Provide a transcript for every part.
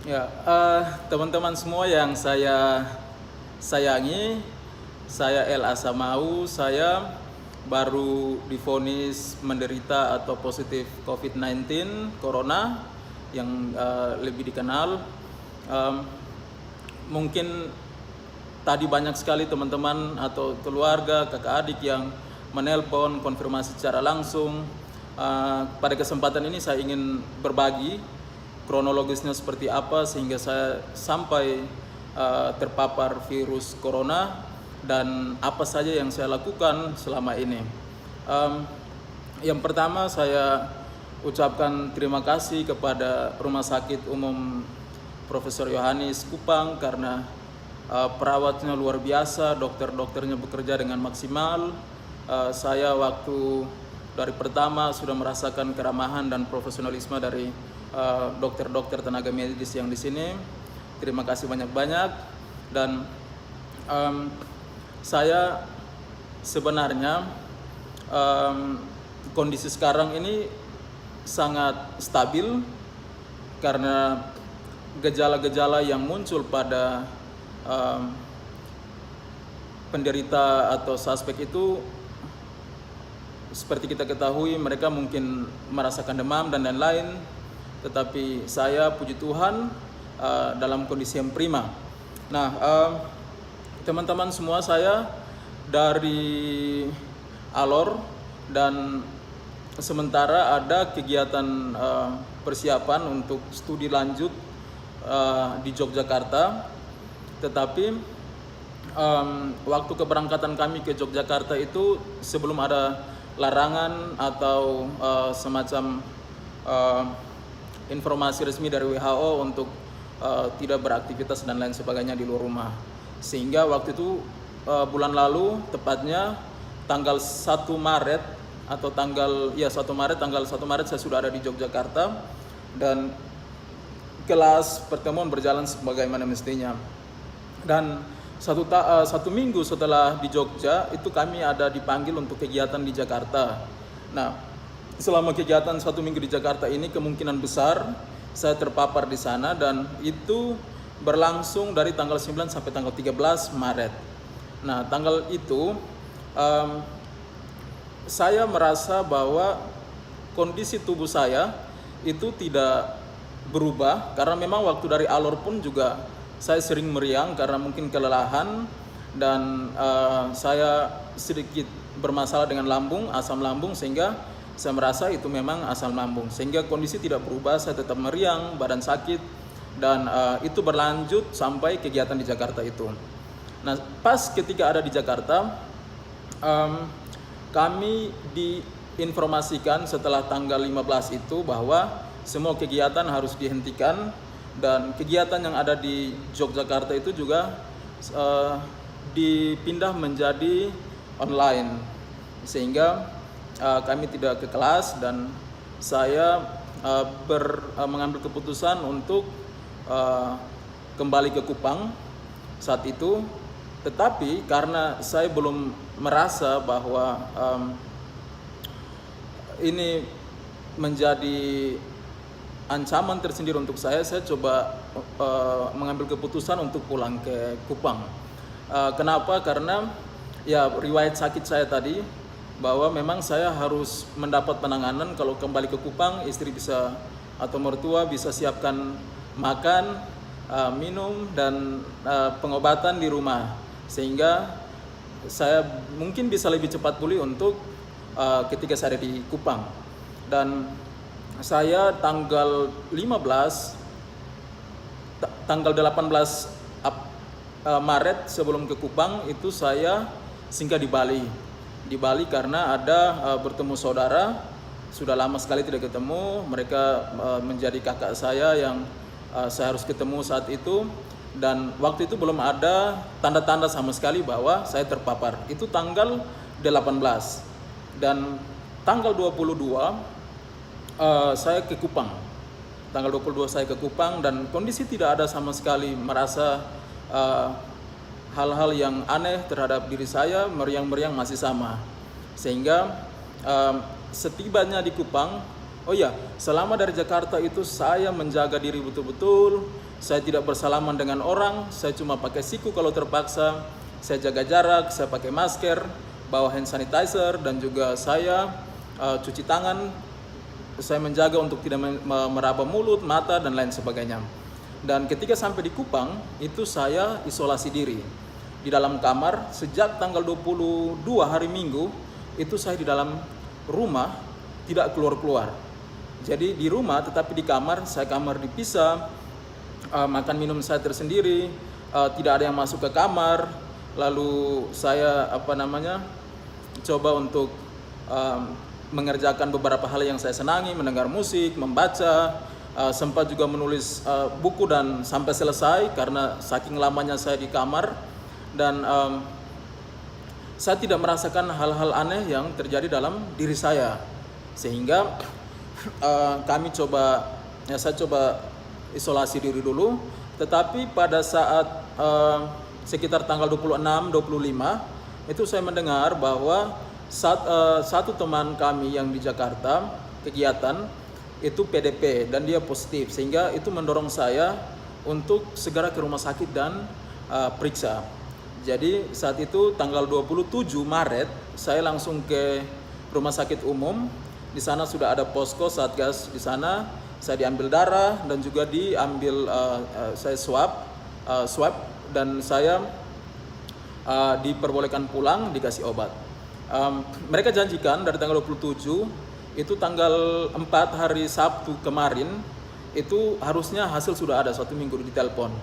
Ya, teman-teman semua yang saya sayangi, saya El Asamau, saya baru divonis menderita atau positif COVID-19, Corona, yang lebih dikenal. Mungkin tadi banyak sekali teman-teman atau keluarga, kakak adik yang menelpon konfirmasi secara langsung. Pada kesempatan ini saya ingin berbagi kronologisnya seperti apa sehingga saya sampai terpapar virus corona dan apa saja yang saya lakukan selama ini. Yang pertama saya ucapkan terima kasih kepada Rumah Sakit Umum Profesor Yohanes Kupang karena perawatnya luar biasa, dokter-dokternya bekerja dengan maksimal. Saya waktu dari pertama sudah merasakan keramahan dan profesionalisme dari dokter-dokter tenaga medis yang di sini. Terima kasih banyak-banyak. Dan saya sebenarnya kondisi sekarang ini sangat stabil karena gejala-gejala yang muncul pada penderita atau suspek itu seperti kita ketahui mereka mungkin merasakan demam dan lain-lain, tetapi saya puji Tuhan dalam kondisi yang prima. Nah, teman-teman semua, saya dari Alor dan sementara ada kegiatan persiapan untuk studi lanjut di Yogyakarta, tetapi waktu keberangkatan kami ke Yogyakarta itu sebelum ada larangan atau semacam informasi resmi dari WHO untuk tidak beraktivitas dan lain sebagainya di luar rumah. Sehingga waktu itu bulan lalu tepatnya tanggal 1 Maret atau tanggal 1 Maret saya sudah ada di Yogyakarta dan kelas pertemuan berjalan sebagaimana mestinya. Dan satu minggu setelah di Jogja itu kami ada dipanggil untuk kegiatan di Jakarta. Nah, selama kegiatan 1 minggu di Jakarta ini kemungkinan besar saya terpapar di sana dan itu berlangsung dari tanggal 9 sampai tanggal 13 Maret. Nah, tanggal itu saya merasa bahwa kondisi tubuh saya itu tidak berubah karena memang waktu dari Alor pun juga saya sering meriang karena mungkin kelelahan dan saya sedikit bermasalah dengan lambung, asam lambung, sehingga saya merasa itu memang asam lambung. Sehingga kondisi tidak berubah, saya tetap meriang, badan sakit, dan itu berlanjut sampai kegiatan di Jakarta itu. Nah, pas ketika ada di Jakarta, kami diinformasikan setelah tanggal 15 itu bahwa semua kegiatan harus dihentikan. Dan kegiatan yang ada di Yogyakarta itu juga dipindah menjadi online, sehingga kami tidak ke kelas dan saya mengambil keputusan untuk kembali ke Kupang saat itu. Tetapi karena saya belum merasa bahwa ini menjadi ancaman tersendiri untuk saya coba mengambil keputusan untuk pulang ke Kupang. Kenapa? Karena ya riwayat sakit saya tadi bahwa memang saya harus mendapat penanganan. Kalau kembali ke Kupang, istri bisa atau mertua bisa siapkan makan, minum dan pengobatan di rumah, sehingga saya mungkin bisa lebih cepat pulih untuk ketika saya ada di Kupang. Dan saya tanggal 18 Maret sebelum ke Kupang itu saya singgah di Bali. Di Bali karena ada bertemu saudara, sudah lama sekali tidak ketemu. Mereka menjadi kakak saya yang saya harus ketemu saat itu. Dan waktu itu belum ada tanda-tanda sama sekali bahwa saya terpapar. Itu tanggal 18. Dan tanggal 22 saya ke Kupang. Tanggal 22 saya ke Kupang dan kondisi tidak ada sama sekali merasa hal-hal yang aneh terhadap diri saya, meriang-meriang masih sama. Sehingga setibanya di Kupang, Oh iya, selama dari Jakarta itu saya menjaga diri betul-betul. Saya tidak bersalaman dengan orang, saya cuma pakai siku kalau terpaksa. Saya jaga jarak, saya pakai masker, bawa hand sanitizer, dan juga saya cuci tangan. Saya menjaga untuk tidak meraba mulut, mata, dan lain sebagainya. Dan ketika sampai di Kupang, itu saya isolasi diri di dalam kamar sejak tanggal 22 hari Minggu. Itu saya di dalam rumah, tidak keluar-keluar. Jadi di rumah tetapi di kamar, saya kamar dipisah, makan minum saya tersendiri, tidak ada yang masuk ke kamar. Lalu saya coba untuk mengerjakan beberapa hal yang saya senangi, mendengar musik, membaca, sempat juga menulis buku dan sampai selesai karena saking lamanya saya di kamar. Dan saya tidak merasakan hal-hal aneh yang terjadi dalam diri saya, sehingga saya coba isolasi diri dulu. Tetapi pada saat sekitar tanggal 26-25 itu saya mendengar bahwa satu teman kami yang di Jakarta kegiatan itu PDP dan dia positif, sehingga itu mendorong saya untuk segera ke rumah sakit dan periksa. Jadi saat itu tanggal 27 Maret saya langsung ke rumah sakit umum. Di sana sudah ada posko Satgas di sana. Saya diambil darah dan juga diambil saya swab dan saya diperbolehkan pulang, dikasih obat. Mereka janjikan dari tanggal 27 itu tanggal 4 hari Sabtu kemarin itu harusnya hasil sudah ada, 1 minggu ditelepon.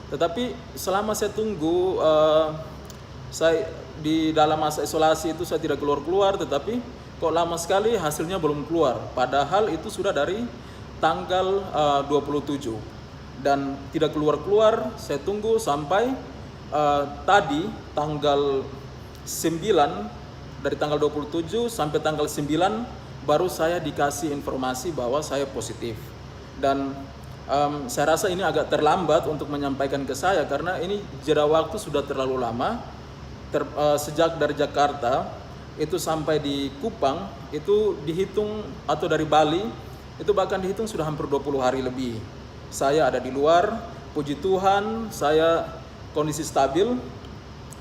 Tetapi selama saya tunggu, saya di dalam masa isolasi itu saya tidak keluar-keluar, tetapi kok lama sekali hasilnya belum keluar. Padahal itu sudah dari tanggal 27 dan tidak keluar-keluar. Saya tunggu sampai tadi tanggal 9, dari tanggal 27 sampai tanggal 9 baru saya dikasih informasi bahwa saya positif. Dan saya rasa ini agak terlambat untuk menyampaikan ke saya karena ini jeda waktu sudah terlalu lama. Sejak dari Jakarta itu sampai di Kupang itu dihitung, atau dari Bali itu bahkan dihitung sudah hampir 20 hari lebih. Saya ada di luar, puji Tuhan saya kondisi stabil.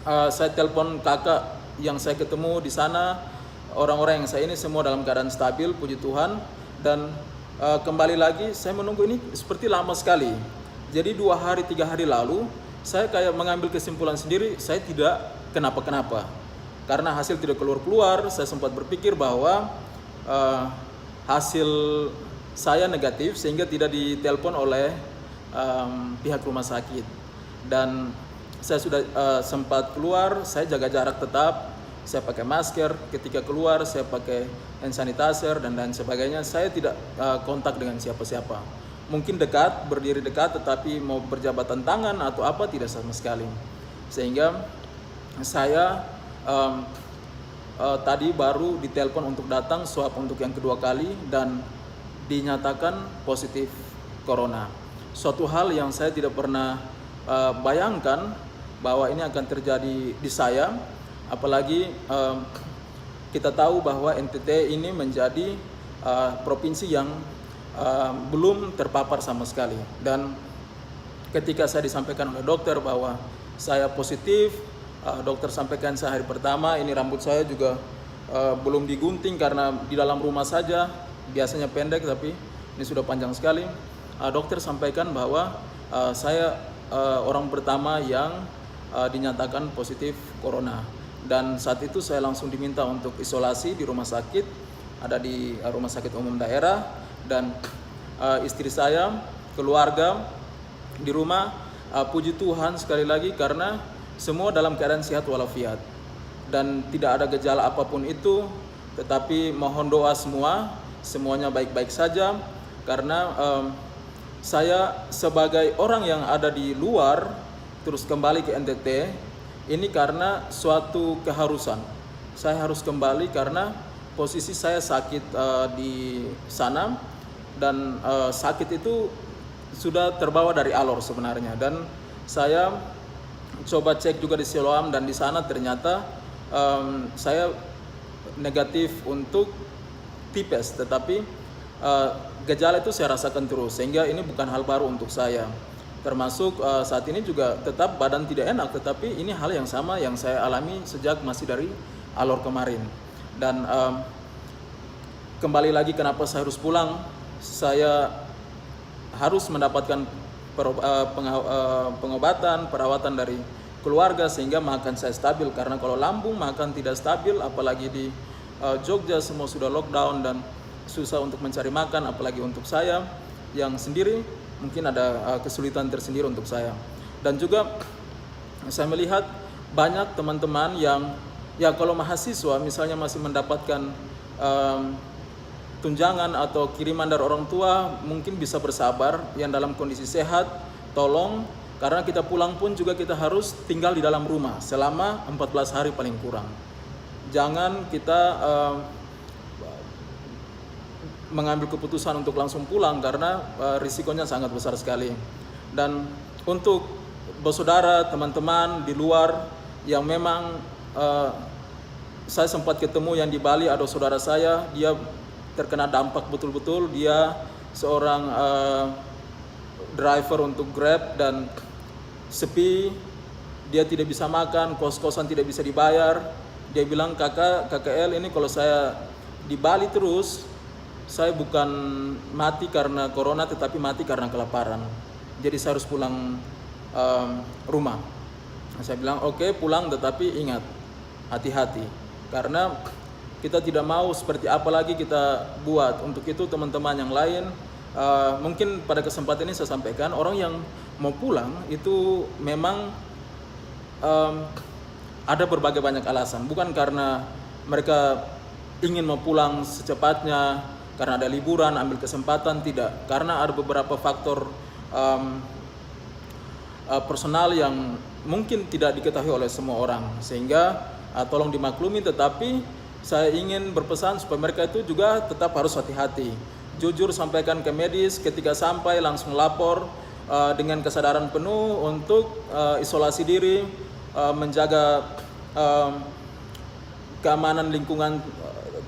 Saya telepon kakak yang saya ketemu di sana, orang-orang yang saya ini semua dalam keadaan stabil, puji Tuhan. Dan kembali lagi saya menunggu ini seperti lama sekali. Jadi 2 hari 3 hari lalu saya kayak mengambil kesimpulan sendiri, saya tidak kenapa-kenapa. Karena hasil tidak keluar-keluar, saya sempat berpikir bahwa hasil saya negatif sehingga tidak ditelepon oleh pihak rumah sakit. Dan saya sudah sempat keluar, saya jaga jarak tetap, saya pakai masker, ketika keluar saya pakai hand sanitizer dan lain sebagainya. Saya tidak kontak dengan siapa-siapa. Mungkin dekat, berdiri dekat, tetapi mau berjabatan tangan atau apa tidak sama sekali. Sehingga saya tadi baru ditelepon untuk datang swab untuk yang kedua kali dan dinyatakan positif corona. Suatu hal yang saya tidak pernah bayangkan bahwa ini akan terjadi di saya, apalagi kita tahu bahwa NTT ini menjadi provinsi yang belum terpapar sama sekali. Dan ketika saya disampaikan oleh dokter bahwa saya positif, dokter sampaikan saya hari pertama, ini rambut saya juga belum digunting karena di dalam rumah saja, biasanya pendek tapi ini sudah panjang sekali. Dokter sampaikan bahwa saya orang pertama yang dinyatakan positif corona. Dan saat itu saya langsung diminta untuk isolasi di rumah sakit, ada di rumah sakit umum daerah. Dan istri saya, keluarga di rumah, puji Tuhan sekali lagi karena semua dalam keadaan sehat walafiat dan tidak ada gejala apapun itu. Tetapi mohon doa semuanya baik-baik saja karena saya sebagai orang yang ada di luar terus kembali ke NTT ini karena suatu keharusan. Saya harus kembali karena posisi saya sakit di sana dan sakit itu sudah terbawa dari alor sebenarnya. Dan saya coba cek juga di Siloam dan di sana ternyata saya negatif untuk tipes, tetapi gejala itu saya rasakan terus, sehingga ini bukan hal baru untuk saya. Termasuk saat ini juga tetap badan tidak enak, tetapi ini hal yang sama yang saya alami sejak masih dari alor kemarin. Dan kembali lagi kenapa saya harus pulang, saya harus mendapatkan pengobatan, perawatan dari keluarga sehingga makan saya stabil. Karena kalau lambung makan tidak stabil, apalagi di Jogja semua sudah lockdown dan susah untuk mencari makan, apalagi untuk saya yang sendiri mungkin ada kesulitan tersendiri untuk saya. Dan juga saya melihat banyak teman-teman yang ya kalau mahasiswa misalnya masih mendapatkan tunjangan atau kiriman dari orang tua, mungkin bisa bersabar. Yang dalam kondisi sehat, tolong, karena kita pulang pun juga kita harus tinggal di dalam rumah selama 14 hari paling kurang. Jangan kita mengambil keputusan untuk langsung pulang karena risikonya sangat besar sekali. Dan untuk bersaudara, teman-teman di luar yang memang saya sempat ketemu yang di Bali, ada saudara saya, dia terkena dampak betul-betul. Dia seorang driver untuk Grab dan sepi, dia tidak bisa makan, kos-kosan tidak bisa dibayar. Dia bilang, KKL ini kalau saya di Bali terus, saya bukan mati karena corona tetapi mati karena kelaparan. Jadi saya harus pulang rumah. Saya bilang oke, pulang, tetapi ingat, hati-hati. Karena kita tidak mau seperti apa lagi kita buat. Untuk itu teman-teman yang lain, mungkin pada kesempatan ini saya sampaikan, orang yang mau pulang itu memang ada berbagai banyak alasan. Bukan karena mereka ingin mau pulang secepatnya, karena ada liburan, ambil kesempatan, tidak. Karena ada beberapa faktor personal yang mungkin tidak diketahui oleh semua orang. Sehingga tolong dimaklumi, tetapi saya ingin berpesan supaya mereka itu juga tetap harus hati-hati. Jujur sampaikan ke medis, ketika sampai langsung lapor dengan kesadaran penuh untuk isolasi diri, menjaga keamanan lingkungan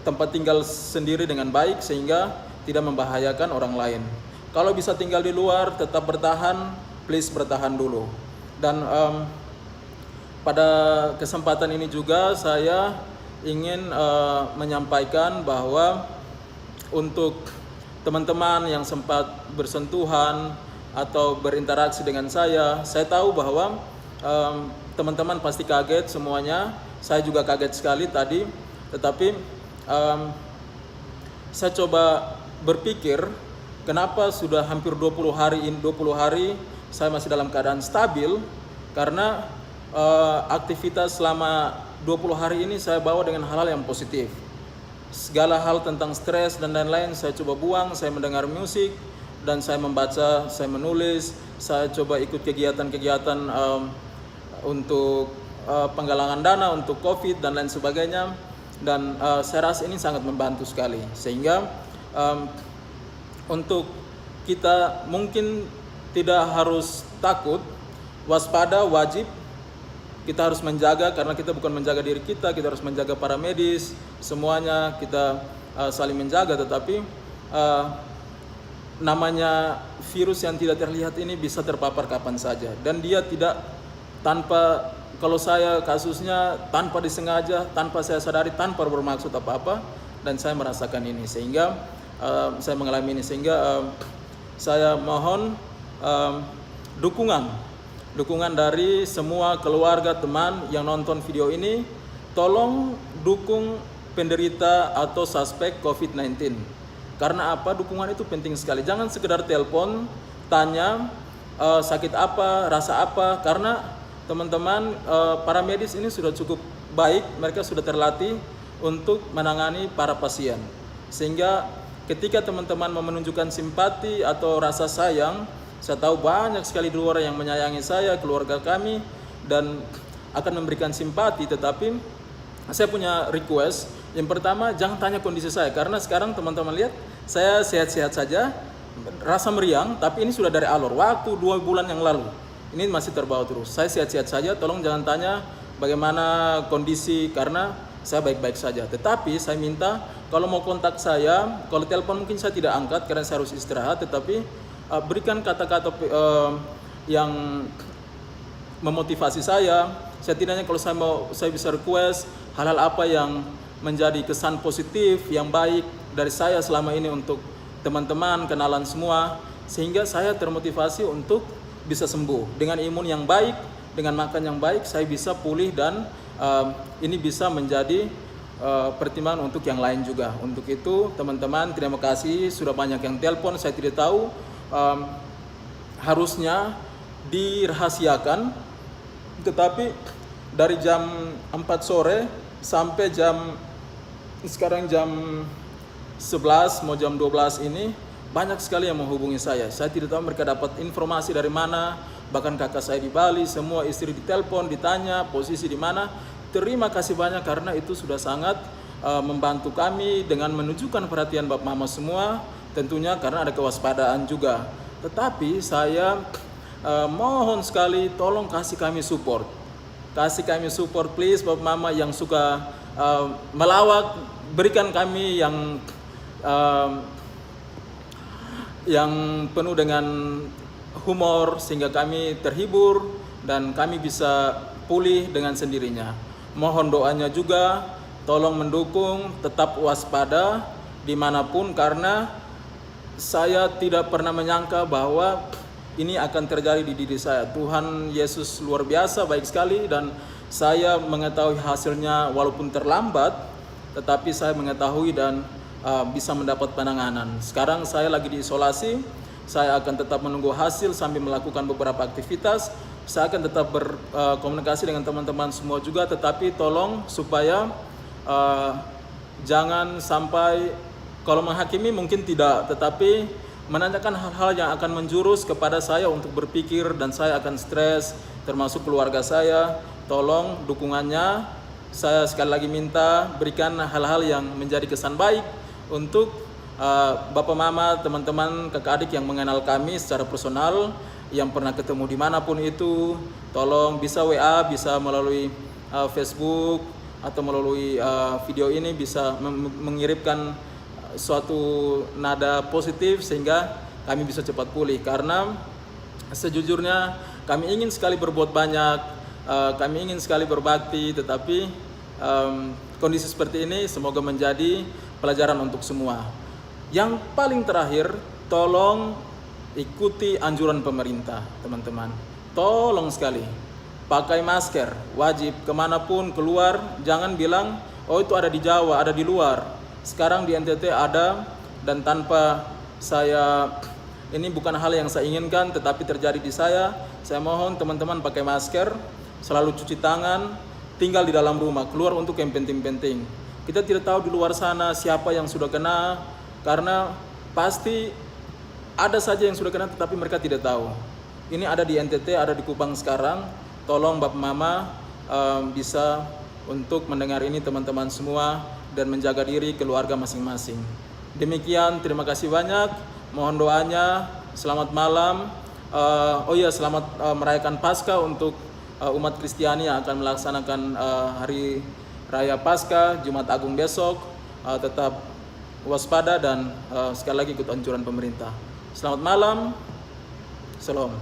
tempat tinggal sendiri dengan baik sehingga tidak membahayakan orang lain. Kalau bisa tinggal di luar, tetap bertahan, please bertahan dulu. Dan pada kesempatan ini juga saya ingin menyampaikan bahwa untuk teman-teman yang sempat bersentuhan atau berinteraksi dengan saya tahu bahwa teman-teman pasti kaget semuanya. Saya juga kaget sekali tadi, tetapi saya coba berpikir kenapa sudah hampir 20 hari saya masih dalam keadaan stabil, karena aktivitas selama 20 hari ini saya bawa dengan hal-hal yang positif. Segala hal tentang stres dan lain-lain saya coba buang, saya mendengar musik dan saya membaca, saya menulis, saya coba ikut kegiatan-kegiatan untuk penggalangan dana untuk COVID dan lain sebagainya. Dan saya rasa ini sangat membantu sekali, sehingga untuk kita mungkin tidak harus takut, waspada, wajib kita harus menjaga, karena kita bukan menjaga diri kita harus menjaga para medis, semuanya kita saling menjaga. Tetapi namanya virus yang tidak terlihat ini bisa terpapar kapan saja, dan dia tidak tanpa, kalau saya kasusnya tanpa disengaja, tanpa saya sadari, tanpa bermaksud apa-apa, dan saya merasakan ini sehingga saya mengalami ini, sehingga saya mohon dukungan dari semua keluarga, teman yang nonton video ini. Tolong dukung penderita atau suspek COVID-19. Karena apa? Dukungan itu penting sekali. Jangan sekedar telepon, tanya sakit apa, rasa apa, karena teman-teman para medis ini sudah cukup baik, mereka sudah terlatih untuk menangani para pasien. Sehingga ketika teman-teman mau menunjukkan simpati atau rasa sayang, saya tahu banyak sekali di luar yang menyayangi saya, keluarga kami, dan akan memberikan simpati. Tetapi saya punya request. Yang pertama, jangan tanya kondisi saya, karena sekarang teman-teman lihat saya sehat-sehat saja, rasa meriang, tapi ini sudah dari alor, waktu 2 bulan yang lalu. Ini masih terbawa terus. Saya sehat-sehat saja, tolong jangan tanya bagaimana kondisi, karena saya baik-baik saja. Tetapi saya minta kalau mau kontak saya, kalau telepon mungkin saya tidak angkat karena saya harus istirahat, tetapi berikan kata-kata yang memotivasi saya. Setidaknya kalau saya bisa request hal-hal apa yang menjadi kesan positif yang baik dari saya selama ini untuk teman-teman, kenalan semua, sehingga saya termotivasi untuk bisa sembuh dengan imun yang baik, dengan makan yang baik, saya bisa pulih dan ini bisa menjadi pertimbangan untuk yang lain juga. Untuk itu teman-teman, terima kasih sudah banyak yang telepon. Saya tidak tahu harusnya dirahasiakan, tetapi dari jam 4 sore sampai sekarang jam 11 mau jam 12 ini banyak sekali yang menghubungi saya. Saya tidak tahu mereka dapat informasi dari mana. Bahkan kakak saya di Bali, semua istri ditelepon, ditanya posisi di mana. Terima kasih banyak karena itu sudah sangat membantu kami dengan menunjukkan perhatian Bapak Mama semua. Tentunya karena ada kewaspadaan juga. Tetapi saya mohon sekali tolong kasih kami support. Kasih kami support please Bapak Mama yang suka melawak, berikan kami yang penuh dengan humor sehingga kami terhibur dan kami bisa pulih dengan sendirinya. Mohon doanya juga, tolong mendukung, tetap waspada dimanapun karena saya tidak pernah menyangka bahwa ini akan terjadi di diri saya. Tuhan Yesus luar biasa baik sekali dan saya mengetahui hasilnya walaupun terlambat, tetapi saya mengetahui dan bisa mendapat penanganan. Sekarang saya lagi diisolasi, saya akan tetap menunggu hasil sambil melakukan beberapa aktivitas. Saya akan tetap berkomunikasi dengan teman-teman semua juga, tetapi tolong supaya jangan sampai, kalau menghakimi mungkin tidak, tetapi menanyakan hal-hal yang akan menjurus kepada saya untuk berpikir dan saya akan stres, termasuk keluarga saya. Tolong dukungannya, saya sekali lagi minta berikan hal-hal yang menjadi kesan baik untuk Bapak Mama, teman-teman, kakak adik yang mengenal kami secara personal, yang pernah ketemu dimanapun itu. Tolong bisa WA, bisa melalui Facebook atau melalui video ini bisa mengirimkan suatu nada positif sehingga kami bisa cepat pulih. Karena sejujurnya kami ingin sekali berbuat banyak, kami ingin sekali berbakti, tetapi kondisi seperti ini semoga menjadi pelajaran untuk semua. Yang paling terakhir, tolong ikuti anjuran pemerintah, teman-teman. Tolong sekali, pakai masker, wajib kemanapun keluar. Jangan bilang, oh itu ada di Jawa, ada di luar. Sekarang di NTT ada, dan tanpa saya, ini bukan hal yang saya inginkan, tetapi terjadi di saya. Saya mohon teman-teman pakai masker, selalu cuci tangan, tinggal di dalam rumah, keluar untuk yang penting-penting. Kita tidak tahu di luar sana siapa yang sudah kena, karena pasti ada saja yang sudah kena tetapi mereka tidak tahu. Ini ada di NTT, ada di Kupang sekarang. Tolong Bapak Mama bisa untuk mendengar ini teman-teman semua dan menjaga diri keluarga masing-masing. Demikian, terima kasih banyak. Mohon doanya. Selamat malam. Selamat merayakan Paskah untuk umat Kristiani yang akan melaksanakan hari Raya Paskah, Jumat Agung besok. Tetap waspada dan sekali lagi ikut anjuran pemerintah. Selamat malam. Shalom.